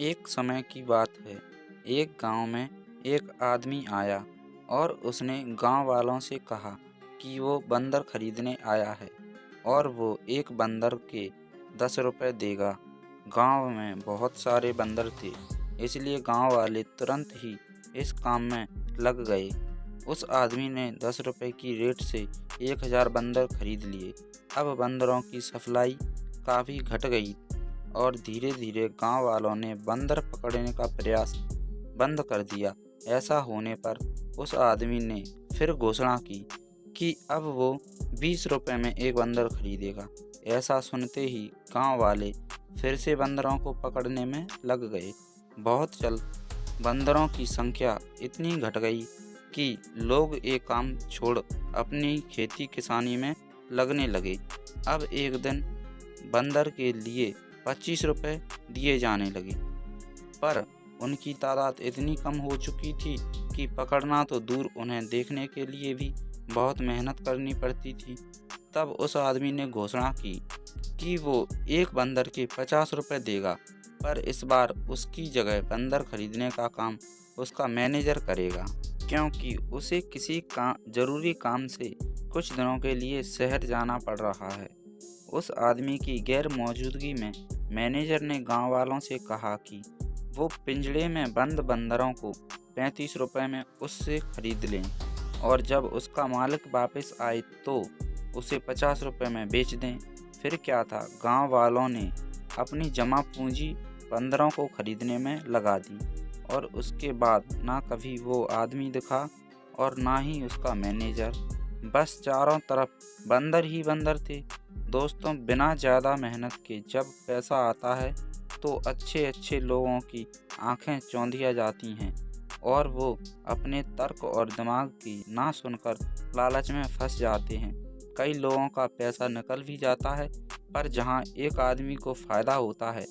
एक समय की बात है। एक गांव में एक आदमी आया और उसने गांव वालों से कहा कि वो बंदर खरीदने आया है और वो एक बंदर के 10 रुपए देगा। गांव में बहुत सारे बंदर थे, इसलिए गांव वाले तुरंत ही इस काम में लग गए। उस आदमी ने 10 रुपए की रेट से 1000 बंदर खरीद लिए। अब बंदरों की सप्लाई काफ़ी घट गई और धीरे धीरे गांव वालों ने बंदर पकड़ने का प्रयास बंद कर दिया। ऐसा होने पर उस आदमी ने फिर घोषणा की कि अब वो 20 रुपए में एक बंदर खरीदेगा। ऐसा सुनते ही गांव वाले फिर से बंदरों को पकड़ने में लग गए। बहुत जल्द बंदरों की संख्या इतनी घट गई कि लोग एक काम छोड़ अपनी खेती किसानी में लगने लगे। अब एक दिन बंदर के लिए 25 रुपए दिए जाने लगे, पर उनकी तादाद इतनी कम हो चुकी थी कि पकड़ना तो दूर, उन्हें देखने के लिए भी बहुत मेहनत करनी पड़ती थी। तब उस आदमी ने घोषणा की कि वो एक बंदर के 50 रुपए देगा, पर इस बार उसकी जगह बंदर खरीदने का काम उसका मैनेजर करेगा, क्योंकि उसे किसी जरूरी काम से कुछ दिनों के लिए शहर जाना पड़ रहा है। उस आदमी की गैर मौजूदगी में मैनेजर ने गांव वालों से कहा कि वो पिंजड़े में बंद बंदरों को 35 रुपए में उससे खरीद लें और जब उसका मालिक वापस आए तो उसे 50 रुपए में बेच दें। फिर क्या था, गांव वालों ने अपनी जमा पूंजी बंदरों को खरीदने में लगा दी और उसके बाद ना कभी वो आदमी दिखा और ना ही उसका मैनेजर। बस चारों तरफ बंदर ही बंदर थे। दोस्तों, बिना ज़्यादा मेहनत के जब पैसा आता है तो अच्छे अच्छे लोगों की आंखें चौंधिया जाती हैं और वो अपने तर्क और दिमाग की ना सुनकर लालच में फंस जाते हैं। कई लोगों का पैसा निकल भी जाता है, पर जहां एक आदमी को फ़ायदा होता है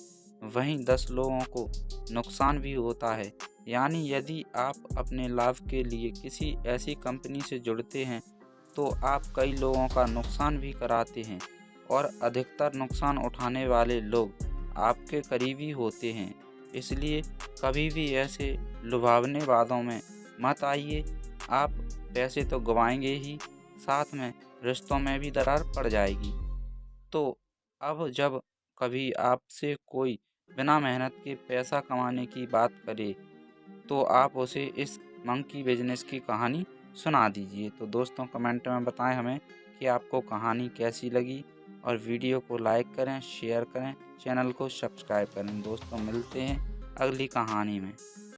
वहीं 10 लोगों को नुकसान भी होता है। यानी यदि आप अपने लाभ के लिए किसी ऐसी कंपनी से जुड़ते हैं तो आप कई लोगों का नुकसान भी कराते हैं और अधिकतर नुकसान उठाने वाले लोग आपके करीबी होते हैं। इसलिए कभी भी ऐसे लुभावने वादों में मत आइए। आप पैसे तो गंवाएंगे ही, साथ में रिश्तों में भी दरार पड़ जाएगी। तो अब जब कभी आपसे कोई बिना मेहनत के पैसा कमाने की बात करे तो आप उसे इस मंकी बिजनेस की कहानी सुना दीजिए। तो दोस्तों, कमेंट में बताएं हमें कि आपको कहानी कैसी लगी और वीडियो को लाइक करें, शेयर करें, चैनल को सब्सक्राइब करें। दोस्तों, मिलते हैं अगली कहानी में।